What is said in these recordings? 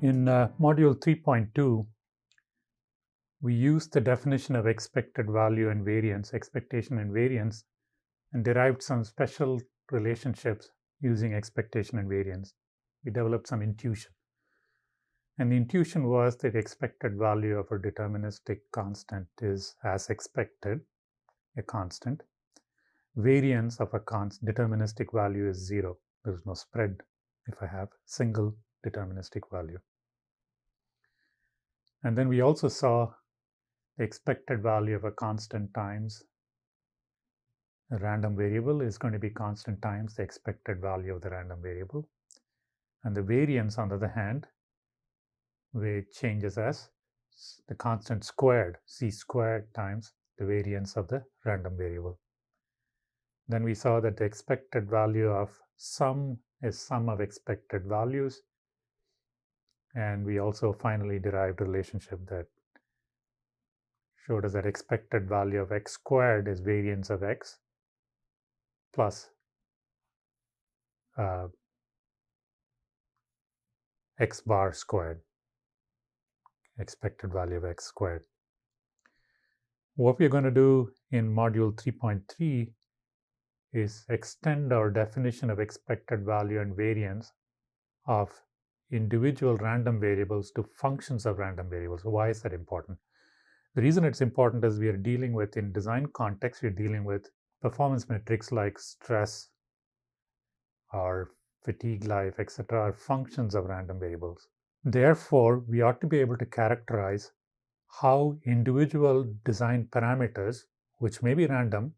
In module 3.2, we used the definition of expected value and variance, expectation and variance, and derived some special relationships using expectation and variance. We developed some intuition. And the intuition was that the expected value of a deterministic constant is as expected, a constant. Variance of a deterministic value is 0. There is no spread if I have single deterministic value. And then we also saw the expected value of a constant times a random variable is going to be constant times the expected value of the random variable. And the variance, on the other hand, which changes as the constant squared, c squared times the variance of the random variable. Then we saw that the expected value of sum is sum of expected values. And we also finally derived a relationship that showed us that expected value of x squared is variance of x plus x bar squared, expected value of x squared. What we're going to do in module 3.3 is extend our definition of expected value and variance of individual random variables to functions of random variables. Why is that important? The reason it's important is we are dealing with, in design context, we're dealing with performance metrics like stress or fatigue life, etc., are functions of random variables. Therefore, we ought to be able to characterize how individual design parameters, which may be random,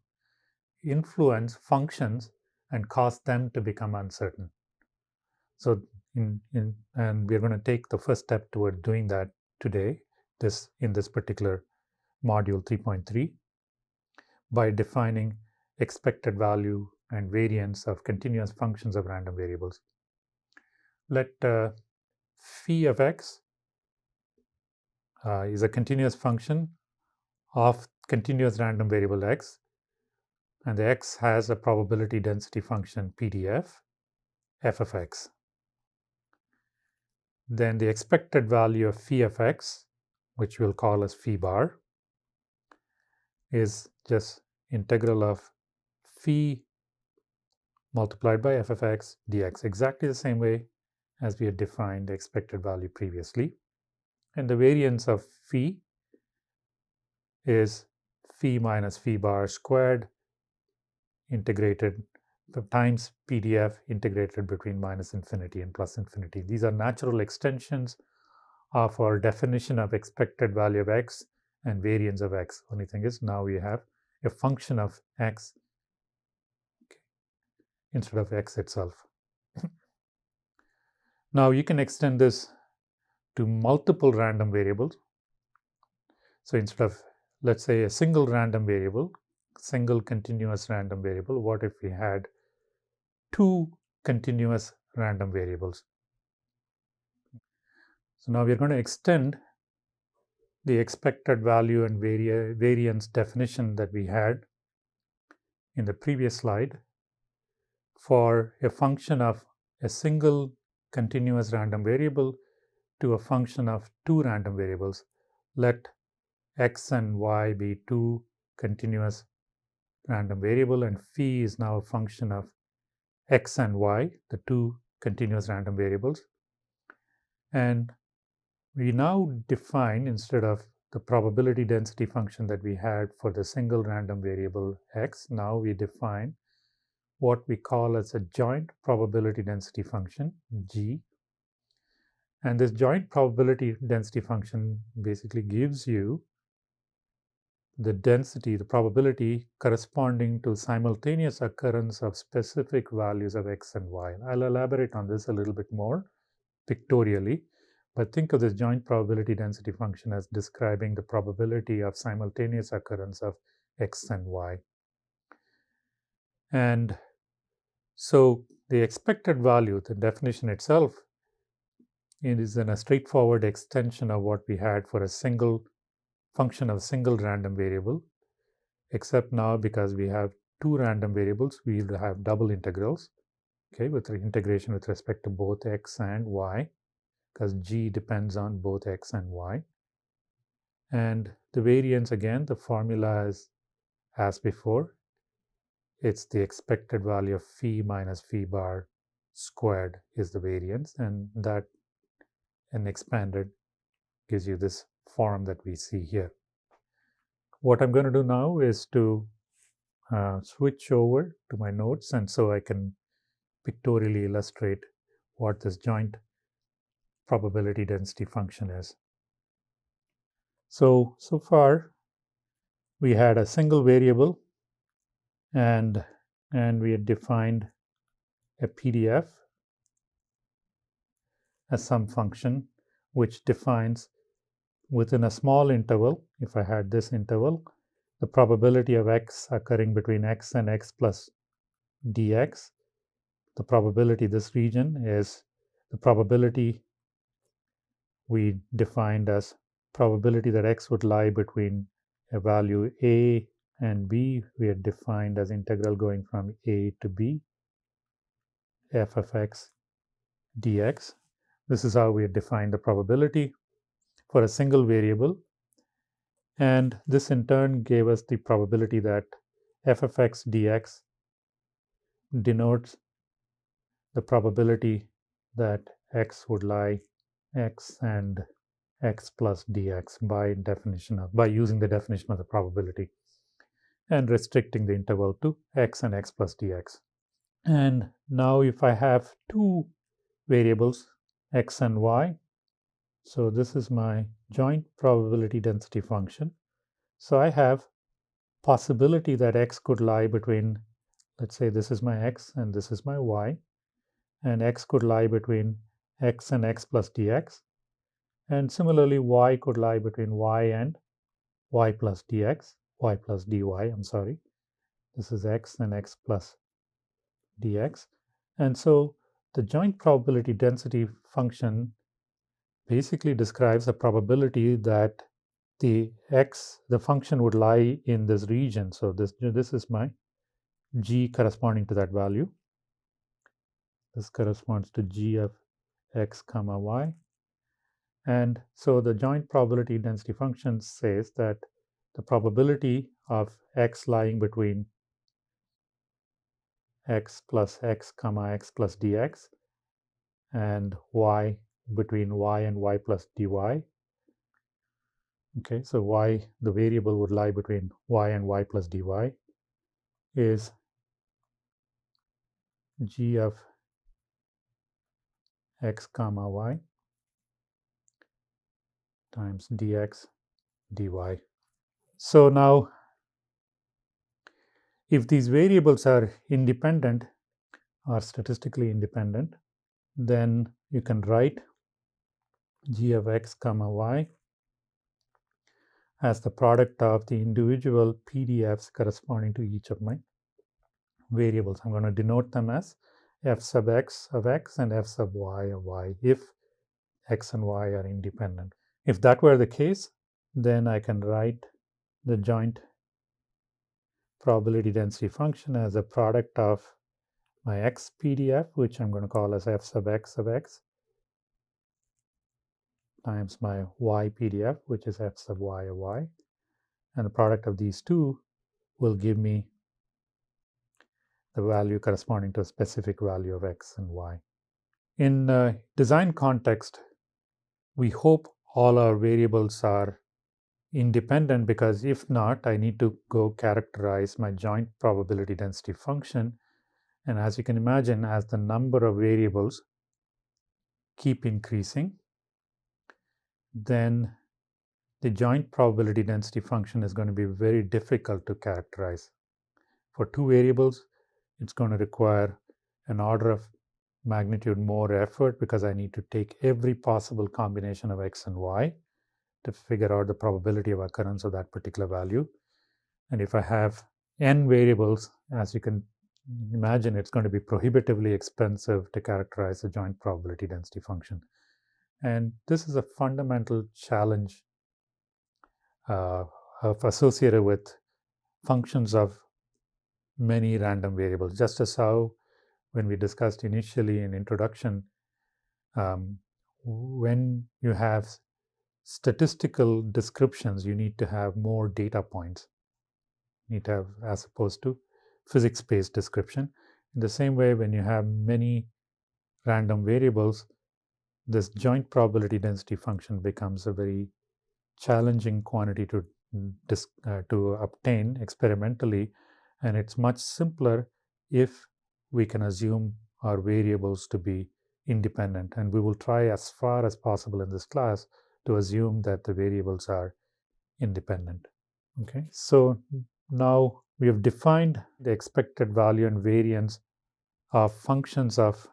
influence functions and cause them to become uncertain. So, and we're going to take the first step toward doing that today, in this particular module 3.3, by defining expected value and variance of continuous functions of random variables. Let phi of x is a continuous function of continuous random variable x, and the x has a probability density function PDF, f of x. Then the expected value of phi of x, which we'll call as phi bar, is just integral of phi multiplied by f of x dx, exactly the same way as we had defined the expected value previously. And the variance of phi is phi minus phi bar squared integrated times PDF integrated between minus infinity and plus infinity. These are natural extensions of our definition of expected value of x and variance of x. Only thing is, now we have a function of x instead of x itself. Now you can extend this to multiple random variables. So instead of, let's say, a single random variable, single continuous random variable, what if we had two continuous random variables? So now we're going to extend the expected value and variance definition that we had in the previous slide for a function of a single continuous random variable to a function of two random variables. Let x and y be two continuous random variable, and phi is now a function of x and y, the two continuous random variables. And we now define, instead of the probability density function that we had for the single random variable x, now we define what we call as a joint probability density function, g. And this joint probability density function basically gives you the density, the probability corresponding to simultaneous occurrence of specific values of x and y. I'll elaborate on this a little bit more pictorially, but think of this joint probability density function as describing the probability of simultaneous occurrence of x and y. And so the expected value, the definition itself, it is a straightforward extension of what we had for a single function of a single random variable, except now because we have two random variables, we will have double integrals, okay, with the integration with respect to both x and y. because G depends on both X and Y. And the variance, again, the formula is as before. It's the expected value of phi minus phi bar squared is the variance, and that and expanded gives you this form that we see here. What I'm going to do now is to switch over to my notes, and so I can pictorially illustrate what this joint probability density function is. So far we had a single variable, and we had defined a PDF as some function which defines within a small interval. If I had this interval, the probability of x occurring between x and x plus dx, the probability, this region is the probability we defined as probability that x would lie between a value a and b. We had defined as integral going from a to b, f of x dx. This is how we had defined the probability for a single variable. And this in turn gave us the probability that f of x dx denotes the probability that x would lie x and x plus dx by using the definition of the probability and restricting the interval to x and x plus dx. And now if I have two variables, x and y, so this is my joint probability density function. So I have possibility that x could lie between, let's say this is my x and this is my y, and x could lie between x and x plus dx, and similarly y could lie between y and y plus dx, y plus dy, I'm sorry. This is x and x plus dx. And so the joint probability density function basically describes a probability that the function would lie in this region. So this is my g corresponding to that value. This corresponds to g of x comma y. And so the joint probability density function says that the probability of x lying between x plus x comma x plus dx and y between y and y plus dy. Okay, so y, the variable would lie between y and y plus dy, is g of x comma y times dx dy. So now if these variables are independent or statistically independent, then you can write g of x comma y as the product of the individual PDFs corresponding to each of my variables. I'm going to denote them as f sub x of x and f sub y of y if x and y are independent. If that were the case, then I can write the joint probability density function as a product of my x PDF, which I'm going to call as f sub x of x, times my y PDF, which is f sub y of y. And the product of these two will give me the value corresponding to a specific value of x and y. In design context, we hope all our variables are independent, because if not, I need to go characterize my joint probability density function. And as you can imagine, as the number of variables keep increasing, then the joint probability density function is going to be very difficult to characterize. For two variables, it's going to require an order of magnitude more effort, because I need to take every possible combination of x and y to figure out the probability of occurrence of that particular value. And if I have n variables, as you can imagine, it's going to be prohibitively expensive to characterize a joint probability density function. And this is a fundamental challenge associated with functions of many random variables. Just as how when we discussed initially in introduction, when you have statistical descriptions, you need to have more data points. You need to have, as opposed to physics-based description. In the same way, when you have many random variables, this joint probability density function becomes a very challenging quantity to obtain experimentally, and it's much simpler if we can assume our variables to be independent. And we will try as far as possible in this class to assume that the variables are independent. Okay, so now we have defined the expected value and variance of functions of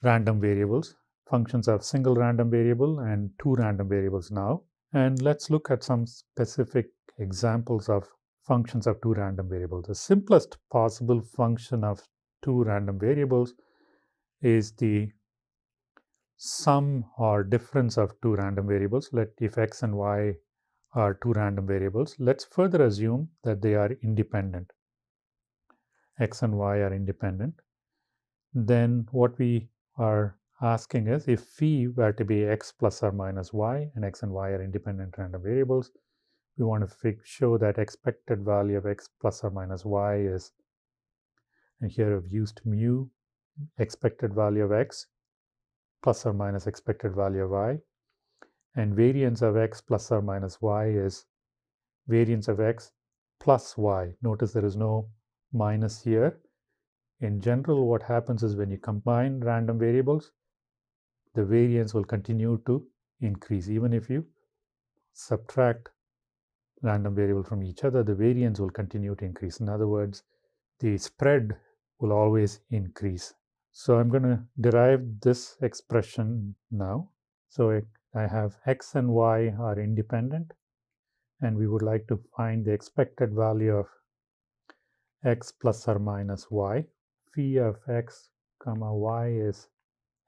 random variables, functions of single random variable and two random variables now. And let's look at some specific examples of functions of two random variables. The simplest possible function of two random variables is the sum or difference of two random variables. If x and y are two random variables, let's further assume that they are independent. X and y are independent. Then what we are asking is, if phi were to be x plus or minus y, and x and y are independent random variables, we want to show that expected value of x plus or minus y is, and here I've used mu, expected value of x plus or minus expected value of y, and variance of x plus or minus y is variance of x plus y. Notice there is no minus here. In general, what happens is when you combine random variables, the variance will continue to increase. Even if you subtract random variable from each other, the variance will continue to increase. In other words, the spread will always increase. So I'm going to derive this expression now. So I have x and y are independent, and we would like to find the expected value of x plus or minus y. Phi of x comma y is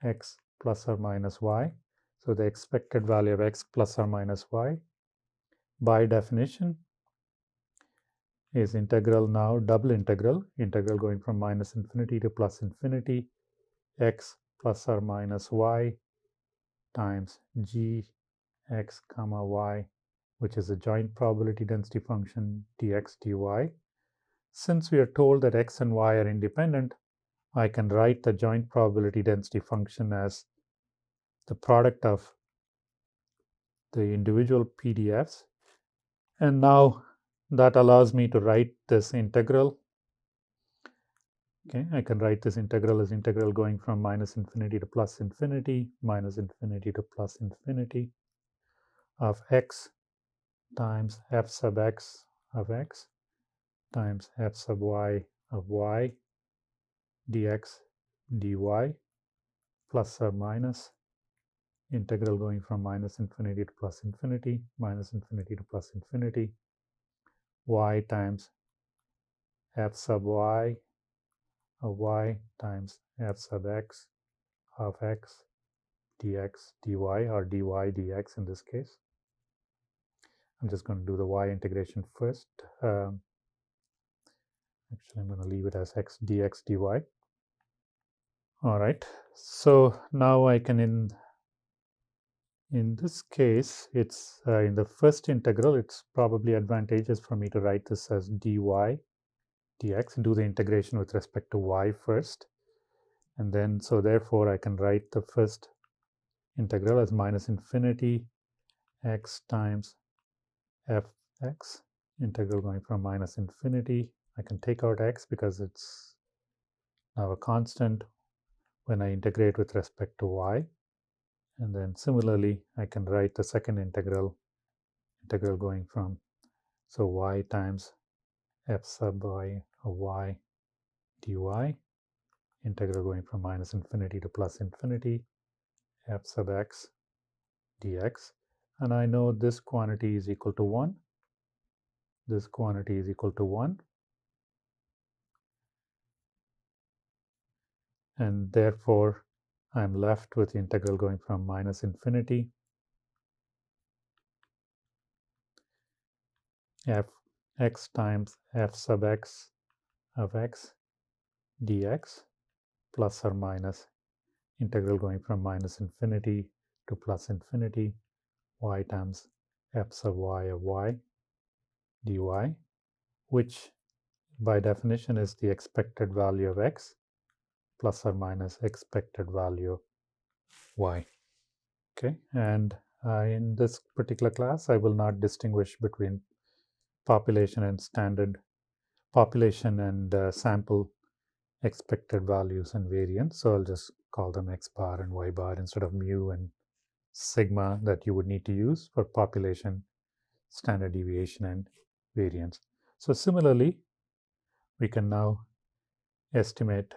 x plus or minus y. So the expected value of x plus or minus y, by definition, is integral now, double integral going from minus infinity to plus infinity, x plus or minus y times g x comma y, which is a joint probability density function, dx dy. Since we are told that x and y are independent, I can write the joint probability density function as the product of the individual PDFs. And now that allows me to write this integral. Okay, I can write this integral as integral going from minus infinity to plus infinity, minus infinity to plus infinity of x times f sub x of x times f sub y of y dx dy plus or minus integral going from minus infinity to plus infinity, minus infinity to plus infinity, y times f sub y of y times f sub x of x dx dy, or dy dx in this case. I'm just going to do the y integration first. Actually, I'm going to leave it as x dx dy. All right. So now I can, in this case, it's in the first integral, it's probably advantageous for me to write this as dy dx, do the integration with respect to y first. And then, so therefore, I can write the first integral as minus infinity x times fx, integral going from minus infinity. I can take out x because it's now a constant when I integrate with respect to y. And then similarly, I can write the second integral going from, so y times f sub y of y dy, integral going from minus infinity to plus infinity, f sub x dx. And I know this quantity is equal to 1. This quantity is equal to 1. And therefore, I'm left with the integral going from minus infinity f x times f sub x of x dx plus or minus integral going from minus infinity to plus infinity, y times f sub y of y dy, which by definition is the expected value of x plus or minus expected value of y. Okay, and in this particular class, I will not distinguish between population and sample expected values and variance. So I'll just call them x bar and y bar instead of mu and sigma that you would need to use for population, standard deviation, and variance. So similarly, we can now estimate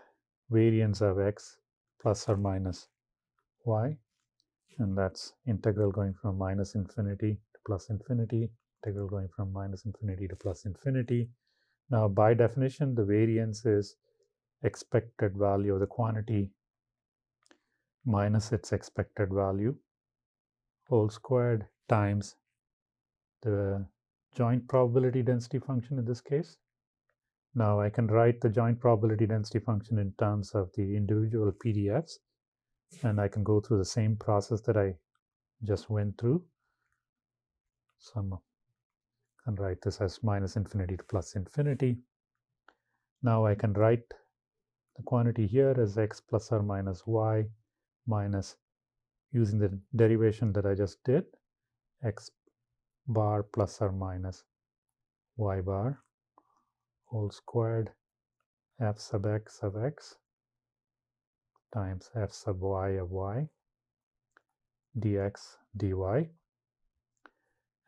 variance of x plus or minus y, and that's integral going from minus infinity to plus infinity, integral going from minus infinity to plus infinity. Now, by definition, the variance is expected value of the quantity minus its expected value whole squared times the joint probability density function in this case. Now I can write the joint probability density function in terms of the individual PDFs, and I can go through the same process that I just went through. So I can write this as minus infinity to plus infinity. Now I can write the quantity here as x plus or minus y minus, using the derivation that I just did, x bar plus or minus y bar whole squared f sub x times f sub y of y dx dy.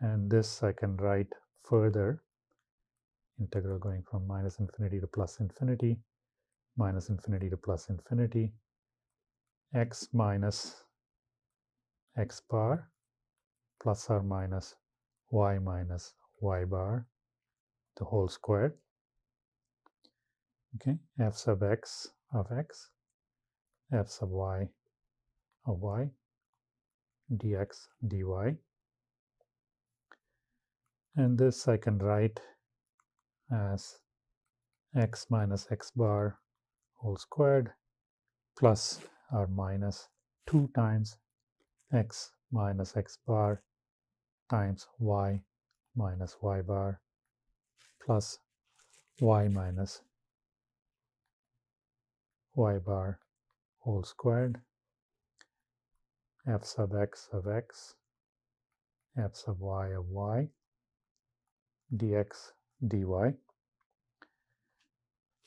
And this I can write further, integral going from minus infinity to plus infinity, minus infinity to plus infinity, x minus x bar plus or minus y bar, the whole squared. Okay, f sub x of x, f sub y of y, dx dy. And this I can write as x minus x bar whole squared plus or minus 2 times x minus x bar times y minus y bar plus y minus y bar whole squared, f sub x of x, f sub y of y, dx dy.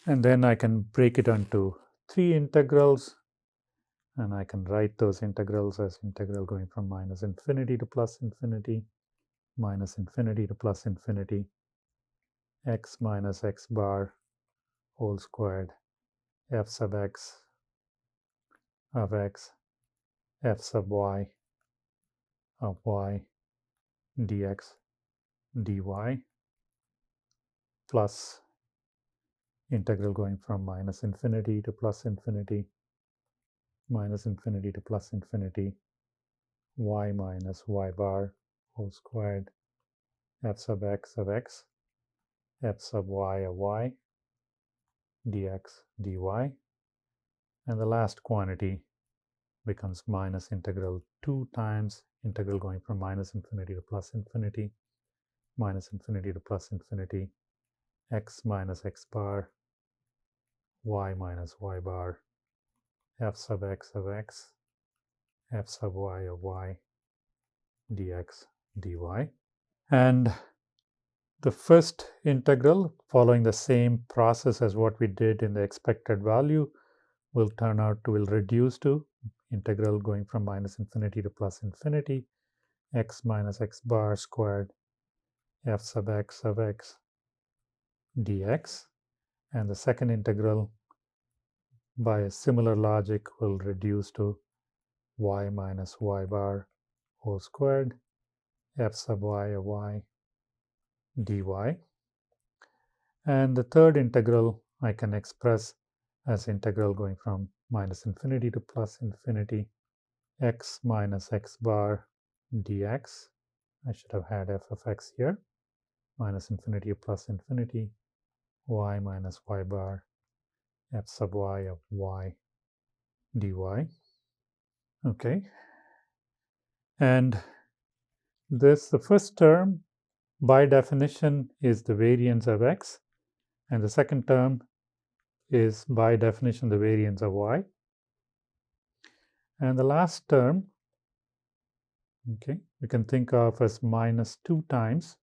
And then I can break it onto 3 integrals, and I can write those integrals as integral going from minus infinity to plus infinity, minus infinity to plus infinity, x minus x bar whole squared, f sub x of x, f sub y of y, dx dy, plus integral going from minus infinity to plus infinity, minus infinity to plus infinity, y minus y bar whole squared, f sub x of x, f sub y of y, dx dy. And the last quantity becomes minus integral 2 times integral going from minus infinity to plus infinity, minus infinity to plus infinity, x minus x bar, y minus y bar, f sub x of x, f sub y of y, dx dy. And the first integral, following the same process as what we did in the expected value, will reduce to integral going from minus infinity to plus infinity, x minus x bar squared, f sub x of x dx. And the second integral, by a similar logic, will reduce to y minus y bar whole squared, f sub y of y dy. And the third integral I can express as integral going from minus infinity to plus infinity, x minus x bar dx. I should have had f of x here, minus infinity to plus infinity, y minus y bar, f sub y of y dy. Okay. And the first term, by definition, is the variance of x, and the second term is, by definition, the variance of y. And the last term, okay, we can think of as minus 2 times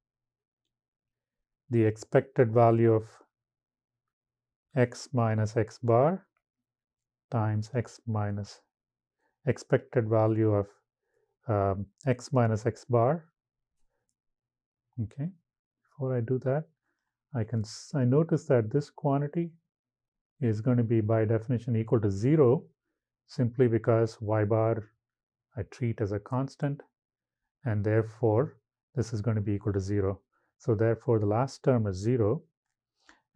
the expected value of x minus x bar times x minus expected value of x minus x bar. Okay, before I do that, I notice that this quantity is going to be by definition equal to 0, simply because y bar I treat as a constant, and therefore this is going to be equal to 0. So therefore the last term is 0.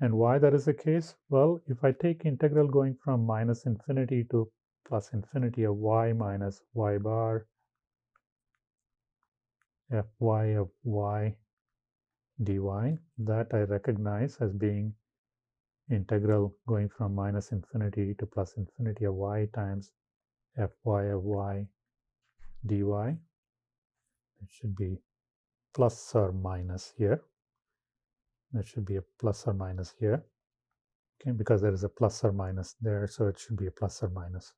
And why that is the case? Well, if I take integral going from minus infinity to plus infinity of y minus y bar fy of y dy, that I recognize as being integral going from minus infinity to plus infinity of y times fy of y dy. It should be plus or minus here. There should be a plus or minus here. Okay, because there is a plus or minus there, so it should be a plus or minus.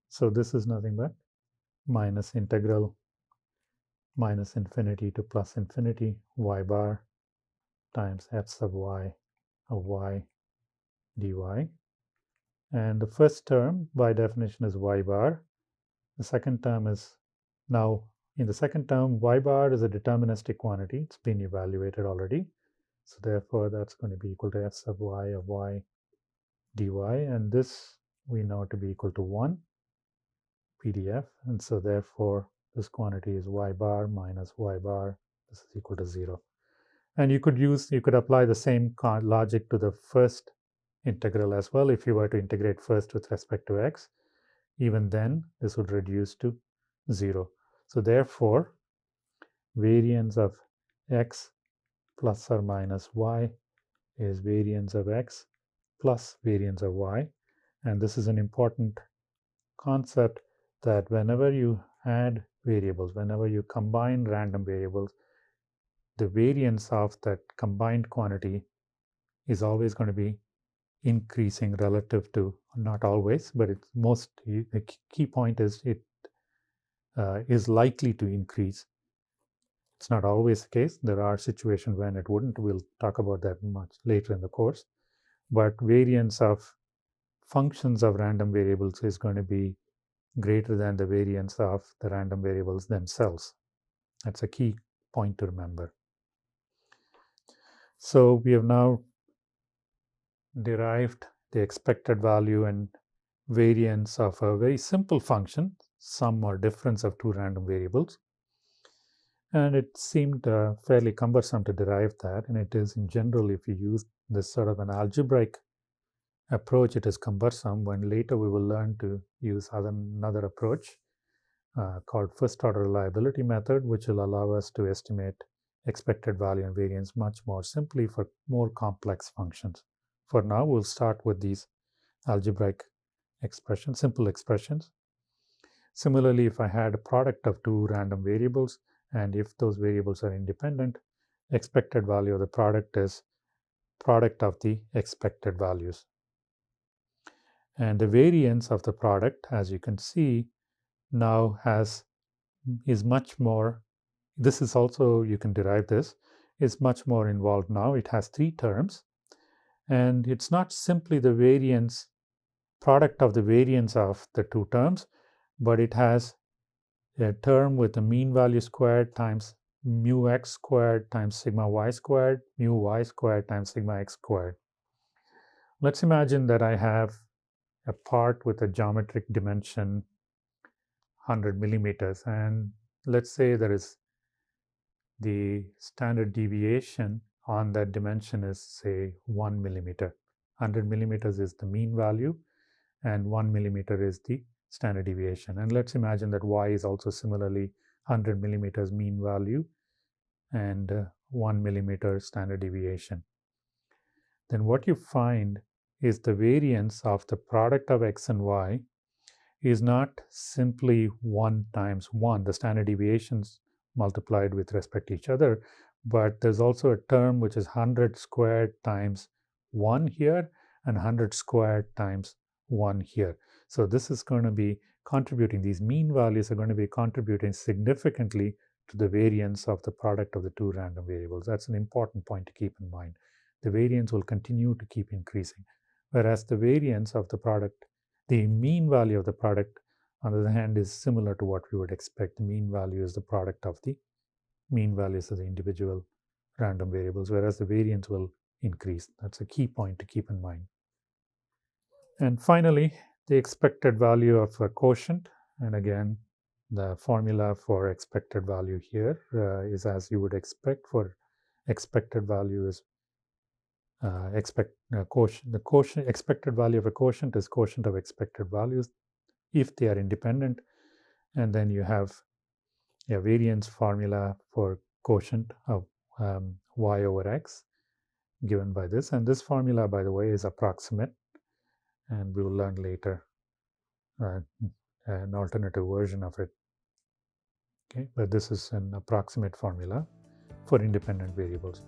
So this is nothing but minus integral minus infinity to plus infinity y bar times f sub y of y dy. And the first term by definition is y bar. The second term is, now in the second term, y bar is a deterministic quantity. It's been evaluated already. So therefore that's going to be equal to f sub y of y dy, and this we know to be equal to 1 PDF, and so therefore this quantity is y bar minus y bar. This is equal to 0. And you could apply the same logic to the first integral as well. If you were to integrate first with respect to x, even then this would reduce to 0. So therefore variance of x plus or minus y is variance of x plus variance of y. And this is an important concept, that whenever you add variables, whenever you combine random variables, the variance of that combined quantity is always going to be increasing relative to, not always, but it's most, the key point is it is likely to increase. It's not always the case. There are situations when it wouldn't. We'll talk about that much later in the course. But variance of functions of random variables is going to be greater than the variance of the random variables themselves. That's a key point to remember. So we have now derived the expected value and variance of a very simple function, sum or difference of two random variables. And it seemed fairly cumbersome to derive that, and it is in general, if you use this sort of an algebraic approach, it is cumbersome. When later we will learn to use another approach called first order reliability method, which will allow us to estimate expected value and variance much more simply for more complex functions. For now, we'll start with these algebraic expressions, simple expressions. Similarly, if I had a product of two random variables, and if those variables are independent, expected value of the product is product of the expected values. And the variance of the product, as you can see, now is much more, this is also, you can derive this, is much more involved now. It has 3 terms, and it's not simply the variance, product of the variance of the 2 terms, but it has a term with the mean value squared times mu x squared times sigma y squared, mu y squared times sigma x squared. Let's imagine that I have a part with a geometric dimension 100 millimeters, and let's say there is the standard deviation on that dimension is, say, 1 millimeter. 100 millimeters is the mean value, and 1 millimeter is the standard deviation. And let's imagine that y is also similarly 100 millimeters mean value and 1 millimeter standard deviation. Then what you find is the variance of the product of x and y is not simply 1 times 1, the standard deviations multiplied with respect to each other, but there's also a term which is 100 squared times 1 here and 100 squared times 1 here. So this is going to be contributing, these mean values are going to be contributing significantly to the variance of the product of the two random variables. That's an important point to keep in mind. The variance will continue to keep increasing, whereas the variance of the product, the mean value of the product, on the other hand, is similar to what we would expect. The mean value is the product of the mean values of the individual random variables, whereas the variance will increase. That's a key point to keep in mind. And finally, the expected value of a quotient. And again, the formula for expected value here is as you would expect. For expected value is quotient. The quotient expected value of a quotient is quotient of expected values if they are independent. And then you have a variance formula for quotient of y over x given by this. And this formula, by the way, is approximate. And we will learn later an alternative version of it. Okay, but this is an approximate formula for independent variables.